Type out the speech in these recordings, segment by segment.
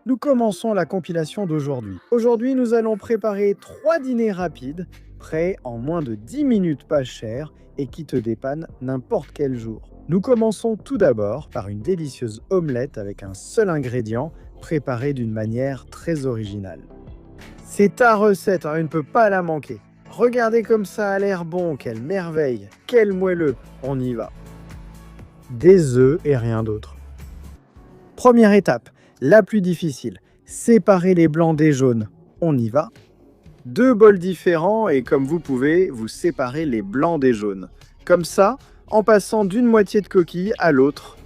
Nous commençons la compilation d'aujourd'hui. Aujourd'hui, nous allons préparer 3 dîners rapides, prêts en moins de 10 minutes pas chers et qui te dépannent n'importe quel jour. Nous commençons tout d'abord par une délicieuse omelette avec un seul ingrédient, préparée d'une manière très originale. C'est ta recette, hein, il ne peut pas la manquer. Regardez comme ça a l'air bon, quelle merveille, quel moelleux, on y va. Des œufs et rien d'autre. Première étape, la plus difficile, séparer les blancs des jaunes. On y va. 2 bols différents et comme vous pouvez, vous séparez les blancs des jaunes. Comme ça, en passant d'une moitié de coquille à l'autre.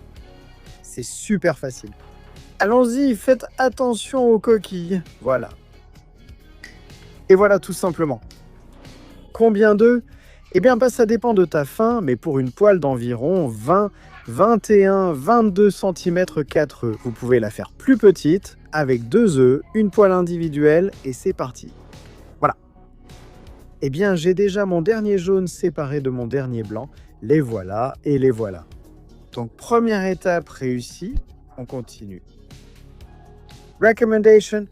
C'est super facile. Allons-y, faites attention aux coquilles. Voilà. Et voilà tout simplement. Combien d'œufs? Eh bien, ça dépend de ta faim, mais pour une poêle d'environ 20, 21, 22 cm 4 œufs. Vous pouvez la faire plus petite, avec 2 œufs, une poêle individuelle, et c'est parti. Voilà. Eh bien, j'ai déjà mon dernier jaune séparé de mon dernier blanc. Les voilà et les voilà. Donc, première étape réussie, on continue. Recommendation.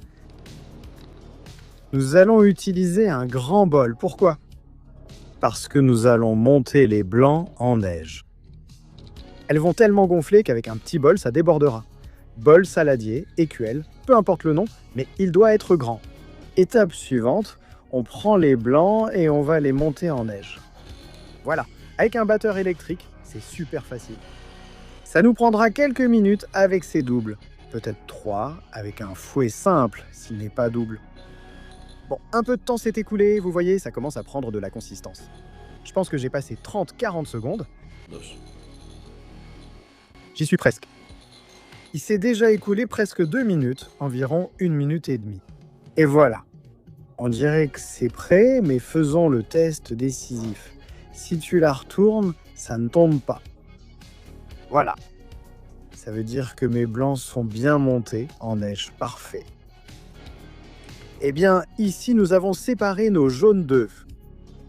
Nous allons utiliser un grand bol. Pourquoi? Parce que nous allons monter les blancs en neige. Elles vont tellement gonfler qu'avec un petit bol, ça débordera. Bol, saladier, écuelle, peu importe le nom, mais il doit être grand. Étape suivante, on prend les blancs et on va les monter en neige. Voilà, avec un batteur électrique, c'est super facile. Ça nous prendra quelques minutes avec ces doubles, peut-être 3 avec un fouet simple s'il n'est pas double. Bon, un peu de temps s'est écoulé, vous voyez, ça commence à prendre de la consistance. Je pense que j'ai passé 30-40 secondes. J'y suis presque. Il s'est déjà écoulé presque 2 minutes, environ 1 minute et demie. Et voilà. On dirait que c'est prêt, mais faisons le test décisif. Si tu la retournes, ça ne tombe pas. Voilà. Ça veut dire que mes blancs sont bien montés en neige, parfait. Eh bien, ici, nous avons séparé nos jaunes d'œufs.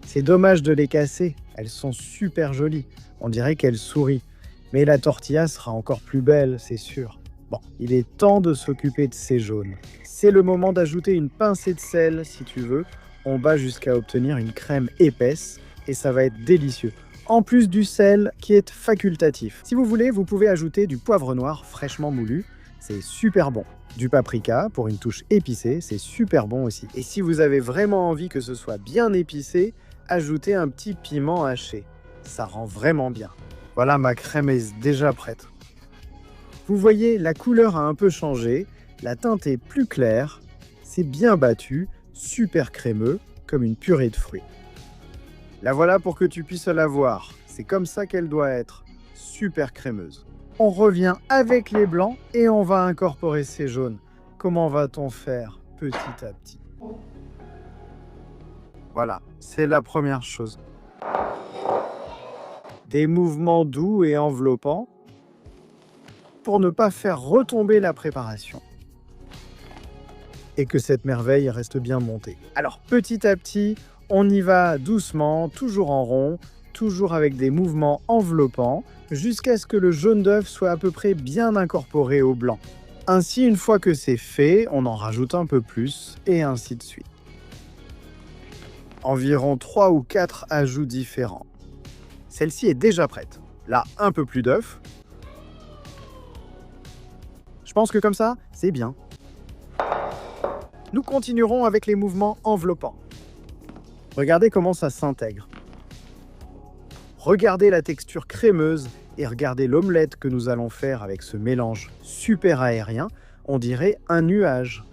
C'est dommage de les casser, elles sont super jolies. On dirait qu'elles sourient. Mais la tortilla sera encore plus belle, c'est sûr. Bon, il est temps de s'occuper de ces jaunes. C'est le moment d'ajouter une pincée de sel, si tu veux. On bat jusqu'à obtenir une crème épaisse et ça va être délicieux. En plus du sel qui est facultatif. Si vous voulez, vous pouvez ajouter du poivre noir fraîchement moulu. C'est super bon. Du paprika pour une touche épicée, c'est super bon aussi. Et si vous avez vraiment envie que ce soit bien épicé, ajoutez un petit piment haché. Ça rend vraiment bien. Voilà, ma crème est déjà prête. Vous voyez, la couleur a un peu changé, la teinte est plus claire, c'est bien battu, super crémeux, comme une purée de fruits. La voilà pour que tu puisses la voir, c'est comme ça qu'elle doit être, super crémeuse. On revient avec les blancs et on va incorporer ces jaunes. Comment va-t-on faire petit à petit? Voilà, c'est la première chose. Des mouvements doux et enveloppants pour ne pas faire retomber la préparation. Et que cette merveille reste bien montée. Alors petit à petit, on y va doucement, toujours en rond, toujours avec des mouvements enveloppants, jusqu'à ce que le jaune d'œuf soit à peu près bien incorporé au blanc. Ainsi, une fois que c'est fait, on en rajoute un peu plus, et ainsi de suite. Environ 3 ou 4 ajouts différents. Celle-ci est déjà prête. Là, un peu plus d'œuf. Je pense que comme ça, c'est bien. Nous continuerons avec les mouvements enveloppants. Regardez comment ça s'intègre. Regardez la texture crémeuse et regardez l'omelette que nous allons faire avec ce mélange super aérien. On dirait un nuage.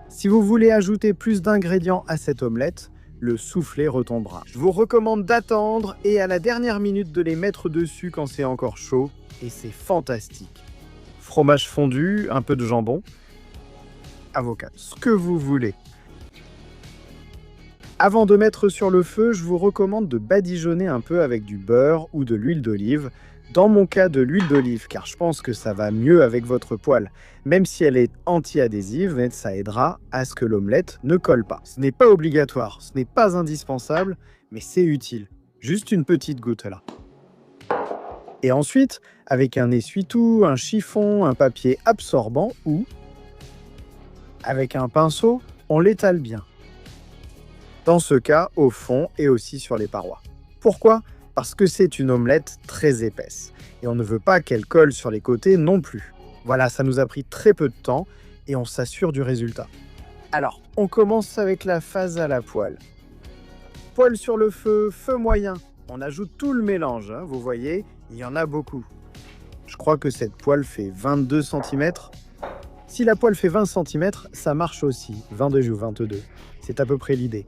Si vous voulez ajouter plus d'ingrédients à cette omelette, le soufflet retombera. Je vous recommande d'attendre et à la dernière minute de les mettre dessus quand c'est encore chaud. Et c'est fantastique. Fromage fondu, un peu de jambon, avocat, ce que vous voulez. Avant de mettre sur le feu, je vous recommande de badigeonner un peu avec du beurre ou de l'huile d'olive. Dans mon cas, de l'huile d'olive, car je pense que ça va mieux avec votre poêle. Même si elle est anti-adhésive, ça aidera à ce que l'omelette ne colle pas. Ce n'est pas obligatoire, ce n'est pas indispensable, mais c'est utile. Juste une petite goutte là. Et ensuite, avec un essuie-tout, un chiffon, un papier absorbant ou, avec un pinceau, on l'étale bien. Dans ce cas, au fond et aussi sur les parois. Pourquoi ? Parce que c'est une omelette très épaisse. Et on ne veut pas qu'elle colle sur les côtés non plus. Voilà, ça nous a pris très peu de temps et on s'assure du résultat. Alors, on commence avec la phase à la poêle. Poêle sur le feu, feu moyen. On ajoute tout le mélange, hein, vous voyez, il y en a beaucoup. Je crois que cette poêle fait 22 cm. Si la poêle fait 20 cm, ça marche aussi, 22 ou 22. C'est à peu près l'idée.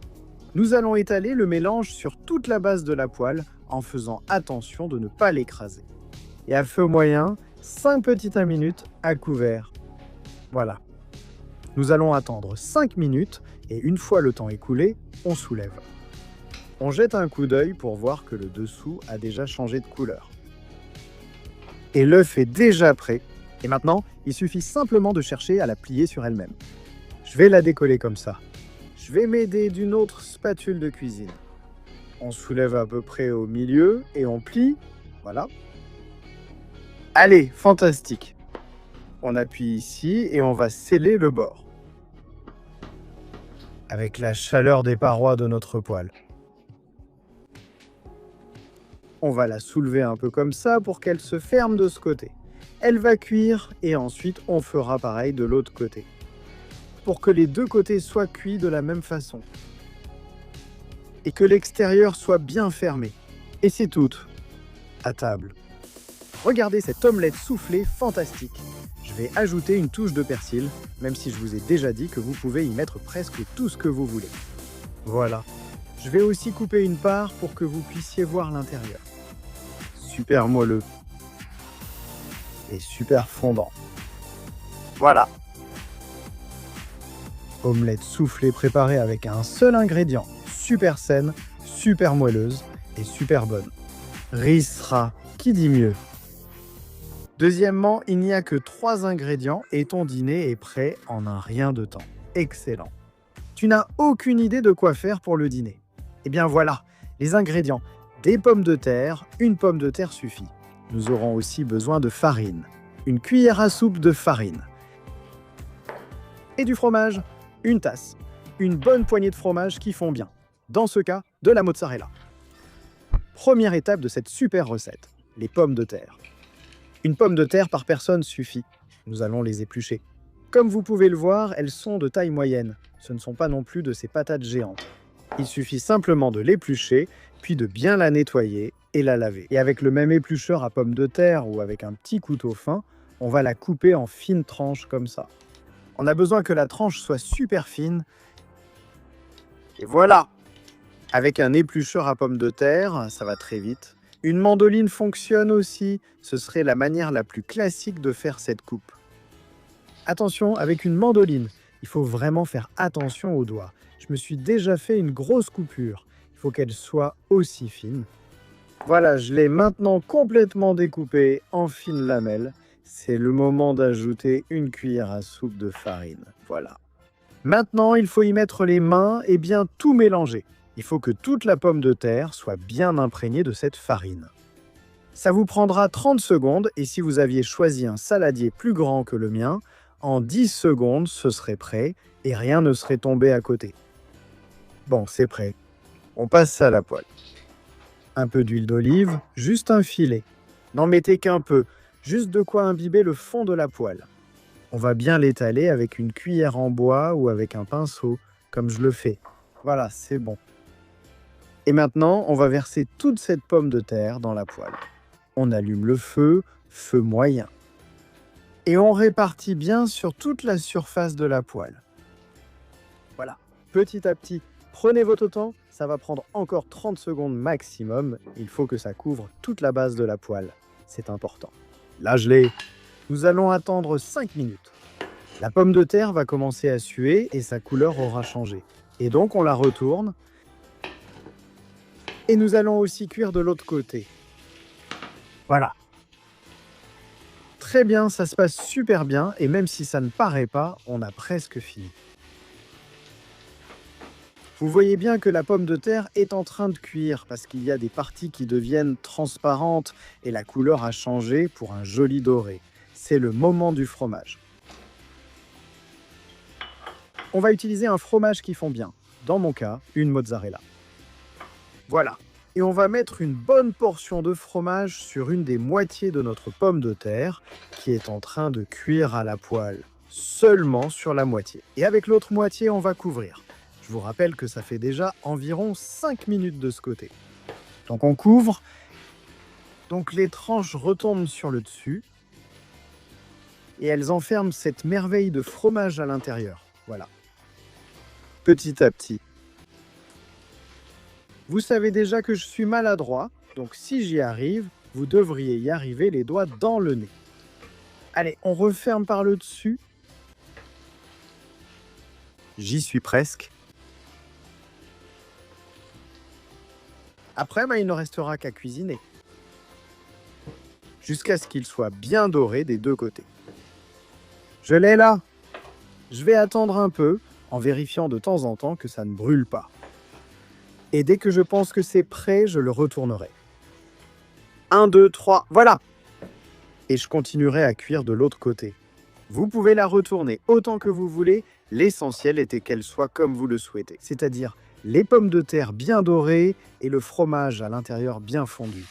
Nous allons étaler le mélange sur toute la base de la poêle en faisant attention de ne pas l'écraser. Et à feu moyen, 5 petites minutes à couvert. Voilà. Nous allons attendre 5 minutes et une fois le temps écoulé, on soulève. On jette un coup d'œil pour voir que le dessous a déjà changé de couleur. Et l'œuf est déjà prêt. Et maintenant, il suffit simplement de chercher à la plier sur elle-même. Je vais la décoller comme ça. Je vais m'aider d'une autre spatule de cuisine. On soulève à peu près au milieu et on plie. Voilà. Allez, fantastique. On appuie ici et on va sceller le bord. Avec la chaleur des parois de notre poêle. On va la soulever un peu comme ça pour qu'elle se ferme de ce côté. Elle va cuire et ensuite on fera pareil de l'autre côté. Pour que les deux côtés soient cuits de la même façon. Et que l'extérieur soit bien fermé. Et c'est tout. À table. Regardez cette omelette soufflée fantastique. Je vais ajouter une touche de persil, même si je vous ai déjà dit que vous pouvez y mettre presque tout ce que vous voulez. Voilà. Je vais aussi couper une part pour que vous puissiez voir l'intérieur. Super moelleux. Et super fondant. Voilà. Omelette soufflée préparée avec un seul ingrédient. Super saine, super moelleuse et super bonne. Rissera, qui dit mieux ? Deuxièmement, il n'y a que 3 ingrédients et ton dîner est prêt en un rien de temps. Excellent. Tu n'as aucune idée de quoi faire pour le dîner. Eh bien voilà, les ingrédients. Des pommes de terre, une pomme de terre suffit. Nous aurons aussi besoin de farine. Une cuillère à soupe de farine. Et du fromage, une tasse. Une bonne poignée de fromage qui fond bien. Dans ce cas, de la mozzarella. Première étape de cette super recette, les pommes de terre. Une pomme de terre par personne suffit. Nous allons les éplucher. Comme vous pouvez le voir, elles sont de taille moyenne. Ce ne sont pas non plus de ces patates géantes. Il suffit simplement de l'éplucher, puis de bien la nettoyer et la laver. Et avec le même éplucheur à pommes de terre ou avec un petit couteau fin, on va la couper en fines tranches comme ça. On a besoin que la tranche soit super fine. Et voilà! Avec un éplucheur à pommes de terre, ça va très vite. Une mandoline fonctionne aussi. Ce serait la manière la plus classique de faire cette coupe. Attention, avec une mandoline, il faut vraiment faire attention aux doigts. Je me suis déjà fait une grosse coupure. Il faut qu'elle soit aussi fine. Voilà, je l'ai maintenant complètement découpée en fines lamelles. C'est le moment d'ajouter une cuillère à soupe de farine. Voilà. Maintenant, il faut y mettre les mains et bien tout mélanger. Il faut que toute la pomme de terre soit bien imprégnée de cette farine. Ça vous prendra 30 secondes et si vous aviez choisi un saladier plus grand que le mien, en 10 secondes, ce serait prêt et rien ne serait tombé à côté. Bon, c'est prêt. On passe à la poêle. Un peu d'huile d'olive, juste un filet. N'en mettez qu'un peu, juste de quoi imbiber le fond de la poêle. On va bien l'étaler avec une cuillère en bois ou avec un pinceau, comme je le fais. Voilà, c'est bon. Et maintenant, on va verser toute cette pomme de terre dans la poêle. On allume le feu, feu moyen. Et on répartit bien sur toute la surface de la poêle. Voilà, petit à petit. Prenez votre temps, ça va prendre encore 30 secondes maximum. Il faut que ça couvre toute la base de la poêle. C'est important. Là, je l'ai. Nous allons attendre 5 minutes. La pomme de terre va commencer à suer et sa couleur aura changé. Et donc, on la retourne. Et nous allons aussi cuire de l'autre côté. Voilà. Très bien, ça se passe super bien. Et même si ça ne paraît pas, on a presque fini. Vous voyez bien que la pomme de terre est en train de cuire parce qu'il y a des parties qui deviennent transparentes et la couleur a changé pour un joli doré. C'est le moment du fromage. On va utiliser un fromage qui fond bien. Dans mon cas, une mozzarella. Voilà. Et on va mettre une bonne portion de fromage sur une des moitiés de notre pomme de terre qui est en train de cuire à la poêle. Seulement sur la moitié. Et avec l'autre moitié, on va couvrir. Je vous rappelle que ça fait déjà environ 5 minutes de ce côté. Donc on couvre. Donc les tranches retombent sur le dessus. Et elles enferment cette merveille de fromage à l'intérieur. Voilà. Petit à petit. Vous savez déjà que je suis maladroit, donc si j'y arrive, vous devriez y arriver les doigts dans le nez. Allez, on referme par le dessus. J'y suis presque. Après, il ne restera qu'à cuisiner. Jusqu'à ce qu'il soit bien doré des deux côtés. Je l'ai là. Je vais attendre un peu, en vérifiant de temps en temps que ça ne brûle pas. Et dès que je pense que c'est prêt, je le retournerai. 1, 2, 3, voilà! Et je continuerai à cuire de l'autre côté. Vous pouvez la retourner autant que vous voulez, l'essentiel était qu'elle soit comme vous le souhaitez. C'est-à-dire les pommes de terre bien dorées et le fromage à l'intérieur bien fondu.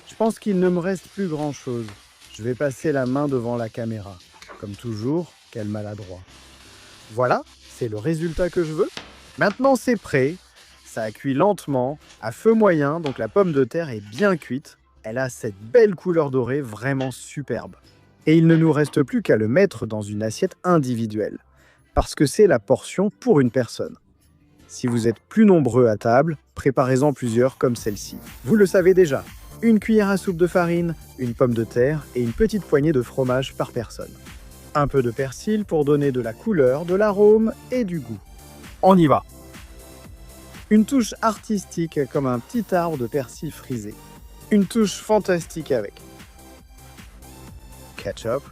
Je pense qu'il ne me reste plus grand-chose. Je vais passer la main devant la caméra. Comme toujours, quel maladroit. Voilà, c'est le résultat que je veux. Maintenant c'est prêt. Ça a cuit lentement, à feu moyen, donc la pomme de terre est bien cuite. Elle a cette belle couleur dorée vraiment superbe. Et il ne nous reste plus qu'à le mettre dans une assiette individuelle, parce que c'est la portion pour une personne. Si vous êtes plus nombreux à table, préparez-en plusieurs comme celle-ci. Vous le savez déjà, une cuillère à soupe de farine, une pomme de terre et une petite poignée de fromage par personne. Un peu de persil pour donner de la couleur, de l'arôme et du goût. On y va! Une touche artistique comme un petit arbre de persil frisé. Une touche fantastique avec ketchup,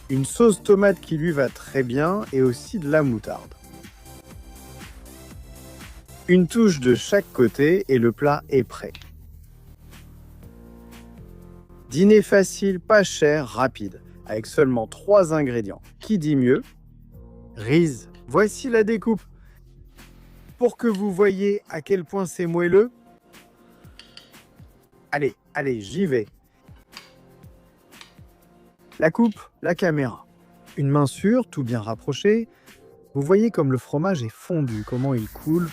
une sauce tomate qui lui va très bien et aussi de la moutarde. Une touche de chaque côté et le plat est prêt. Dîner facile, pas cher, rapide, avec seulement 3 ingrédients. Qui dit mieux? Riz. Voici la découpe. Pour que vous voyez à quel point c'est moelleux. Allez, j'y vais. La coupe, la caméra. Une main sûre, tout bien rapproché. Vous voyez comme le fromage est fondu, comment il coule.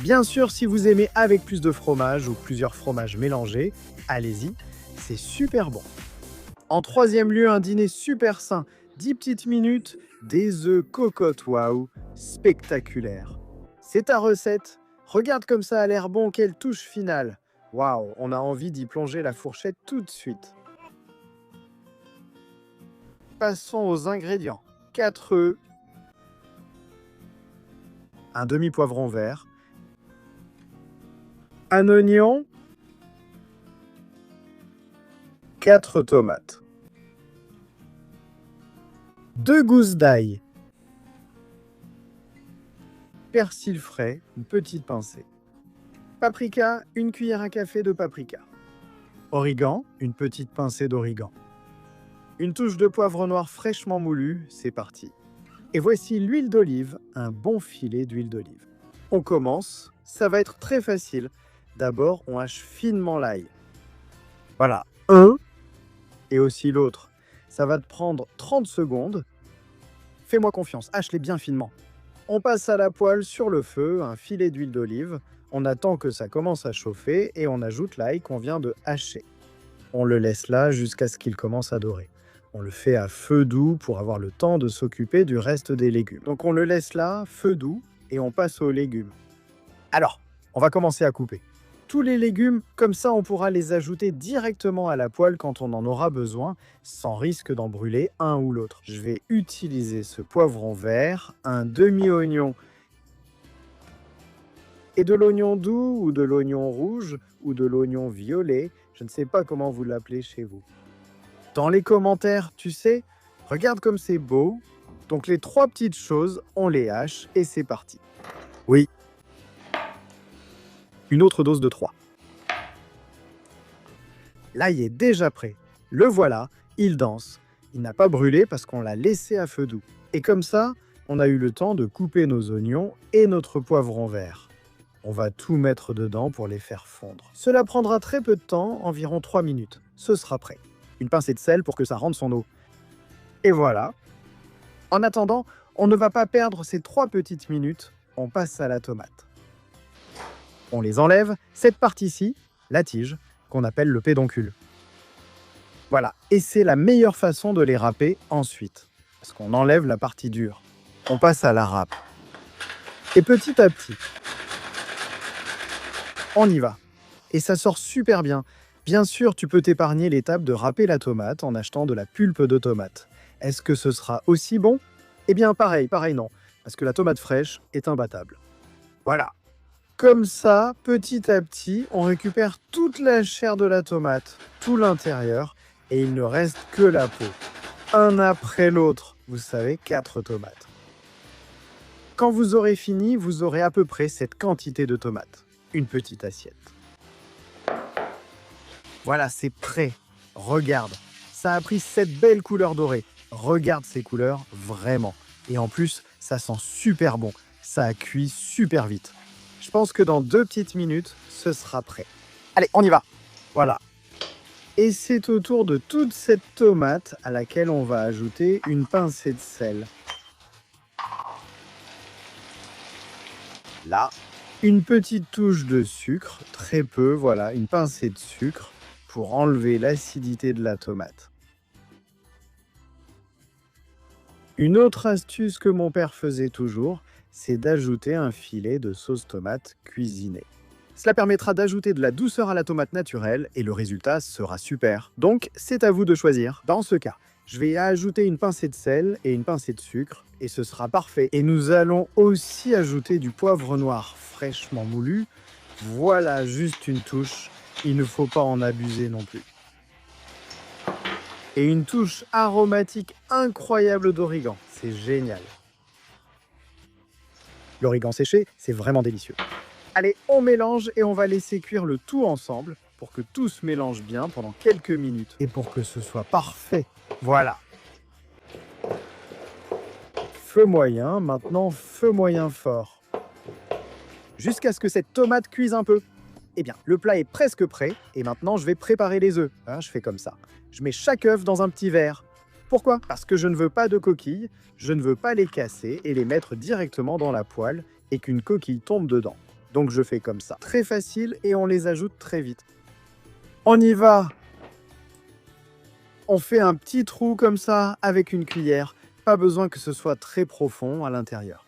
Bien sûr, si vous aimez avec plus de fromage ou plusieurs fromages mélangés, allez-y, c'est super bon. En troisième lieu, un dîner super sain. 10 petites minutes, des œufs cocotte, waouh, spectaculaire. C'est ta recette. Regarde comme ça a l'air bon, quelle touche finale. Waouh, on a envie d'y plonger la fourchette tout de suite. Passons aux ingrédients. 4 œufs, un demi-poivron vert, un oignon, 4 tomates, 2 gousses d'ail, persil frais, une petite pincée, paprika, une cuillère à café de paprika, origan, une petite pincée d'origan, une touche de poivre noir fraîchement moulu, c'est parti. Et voici l'huile d'olive, un bon filet d'huile d'olive. On commence, ça va être très facile. D'abord, on hache finement l'ail. Voilà, un et aussi l'autre. Ça va te prendre 30 secondes. Fais-moi confiance, hache-les bien finement. On passe à la poêle sur le feu, un filet d'huile d'olive. On attend que ça commence à chauffer et on ajoute l'ail qu'on vient de hacher. On le laisse là jusqu'à ce qu'il commence à dorer. On le fait à feu doux pour avoir le temps de s'occuper du reste des légumes. Donc on le laisse là, feu doux, et on passe aux légumes. Alors, on va commencer à couper. Tous les légumes, comme ça on pourra les ajouter directement à la poêle quand on en aura besoin, sans risque d'en brûler un ou l'autre. Je vais utiliser ce poivron vert, un demi-oignon et de l'oignon doux ou de l'oignon rouge ou de l'oignon violet. Je ne sais pas comment vous l'appelez chez vous. Dans les commentaires, tu sais, regarde comme c'est beau. Donc les 3 petites choses, on les hache et c'est parti. Oui, une autre dose de 3. Là, il est déjà prêt. Le voilà, il danse. Il n'a pas brûlé parce qu'on l'a laissé à feu doux. Et comme ça, on a eu le temps de couper nos oignons et notre poivron vert. On va tout mettre dedans pour les faire fondre. Cela prendra très peu de temps, environ 3 minutes. Ce sera prêt. Une pincée de sel pour que ça rende son eau. Et voilà. En attendant, on ne va pas perdre ces 3 petites minutes. On passe à la tomate. On les enlève, cette partie-ci, la tige, qu'on appelle le pédoncule. Voilà, et c'est la meilleure façon de les râper ensuite, parce qu'on enlève la partie dure. On passe à la râpe. Et petit à petit, on y va. Et ça sort super bien. Bien sûr, tu peux t'épargner l'étape de râper la tomate en achetant de la pulpe de tomate. Est-ce que ce sera aussi bon? Eh bien, pareil non, parce que la tomate fraîche est imbattable. Voilà. Comme ça, petit à petit, on récupère toute la chair de la tomate, tout l'intérieur, et il ne reste que la peau. Un après l'autre, vous savez, 4 tomates. Quand vous aurez fini, vous aurez à peu près cette quantité de tomates. Une petite assiette. Voilà, c'est prêt. Regarde, ça a pris cette belle couleur dorée. Regarde ces couleurs, vraiment. Et en plus, ça sent super bon. Ça a cuit super vite. Je pense que dans 2 petites minutes, ce sera prêt. Allez, on y va. Voilà. Et c'est au tour de toute cette tomate à laquelle on va ajouter une pincée de sel. Là, une petite touche de sucre, très peu, voilà, une pincée de sucre pour enlever l'acidité de la tomate. Une autre astuce que mon père faisait toujours, c'est d'ajouter un filet de sauce tomate cuisinée. Cela permettra d'ajouter de la douceur à la tomate naturelle et le résultat sera super. Donc, c'est à vous de choisir. Dans ce cas, je vais ajouter une pincée de sel et une pincée de sucre et ce sera parfait. Et nous allons aussi ajouter du poivre noir fraîchement moulu. Voilà, juste une touche. Il ne faut pas en abuser non plus. Et une touche aromatique incroyable d'origan. C'est génial. L'origan séché, c'est vraiment délicieux. Allez, on mélange et on va laisser cuire le tout ensemble pour que tout se mélange bien pendant quelques minutes et pour que ce soit parfait. Voilà. Feu moyen, maintenant feu moyen fort. Jusqu'à ce que cette tomate cuise un peu. Eh bien, le plat est presque prêt et maintenant je vais préparer les œufs. Je fais comme ça. Je mets chaque œuf dans un petit verre. Pourquoi? Parce que je ne veux pas de coquilles, je ne veux pas les casser et les mettre directement dans la poêle et qu'une coquille tombe dedans. Donc je fais comme ça. Très facile et on les ajoute très vite. On y va! On fait un petit trou comme ça avec une cuillère. Pas besoin que ce soit très profond à l'intérieur.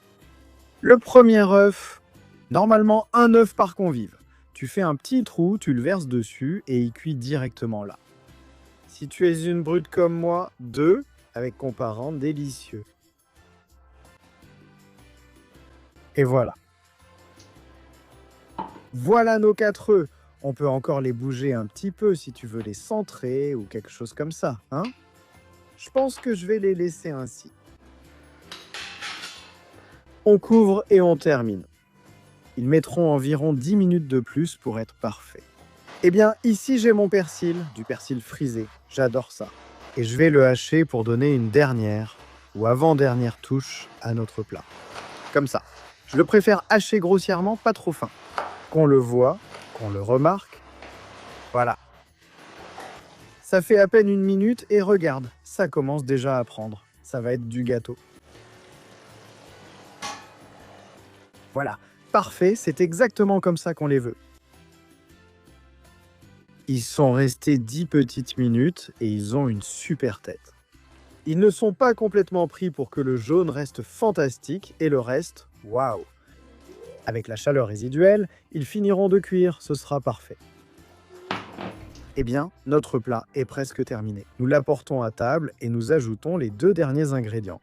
Le premier œuf, normalement un œuf par convive. Tu fais un petit trou, tu le verses dessus et il cuit directement là. Si tu es une brute comme moi, 2 avec comparant délicieux. Et voilà. Voilà nos 4 œufs. On peut encore les bouger un petit peu si tu veux les centrer ou quelque chose comme ça, hein? Je pense que je vais les laisser ainsi. On couvre et on termine. Ils mettront environ 10 minutes de plus pour être parfaits. Eh bien, ici j'ai mon persil, du persil frisé. J'adore ça. Et je vais le hacher pour donner une dernière ou avant-dernière touche à notre plat. Comme ça. Je le préfère hacher grossièrement, pas trop fin. Qu'on le voit, qu'on le remarque. Voilà. Ça fait à peine 1 minute et regarde, ça commence déjà à prendre. Ça va être du gâteau. Voilà, parfait, c'est exactement comme ça qu'on les veut. Ils sont restés 10 petites minutes et ils ont une super tête. Ils ne sont pas complètement pris pour que le jaune reste fantastique et le reste, waouh! Avec la chaleur résiduelle, ils finiront de cuire, ce sera parfait. Eh bien, notre plat est presque terminé. Nous l'apportons à table et nous ajoutons les 2 derniers ingrédients.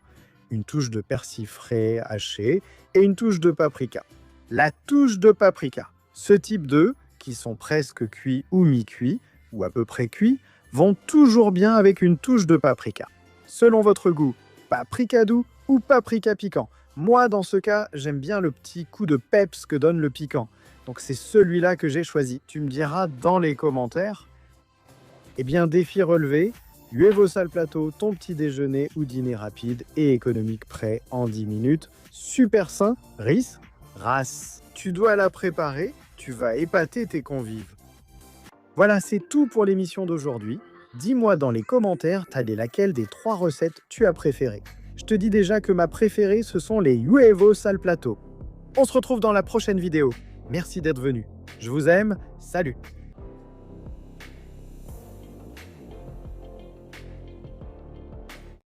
Une touche de persil frais haché et une touche de paprika. La touche de paprika. Ce type d'œufs, qui sont presque cuits ou mi-cuits, ou à peu près cuits, vont toujours bien avec une touche de paprika. Selon votre goût, paprika doux ou paprika piquant. Moi, dans ce cas, j'aime bien le petit coup de peps que donne le piquant. Donc c'est celui-là que j'ai choisi. Tu me diras dans les commentaires. Eh bien, défi relevé, huevos al plateau, ton petit déjeuner ou dîner rapide et économique prêt en 10 minutes. Super sain, race. Tu dois la préparer, tu vas épater tes convives. Voilà, c'est tout pour l'émission d'aujourd'hui. Dis-moi dans les commentaires, laquelle des 3 recettes tu as préférées. Je te dis déjà que ma préférée, ce sont les huevos al plateau. On se retrouve dans la prochaine vidéo. Merci d'être venu. Je vous aime, salut!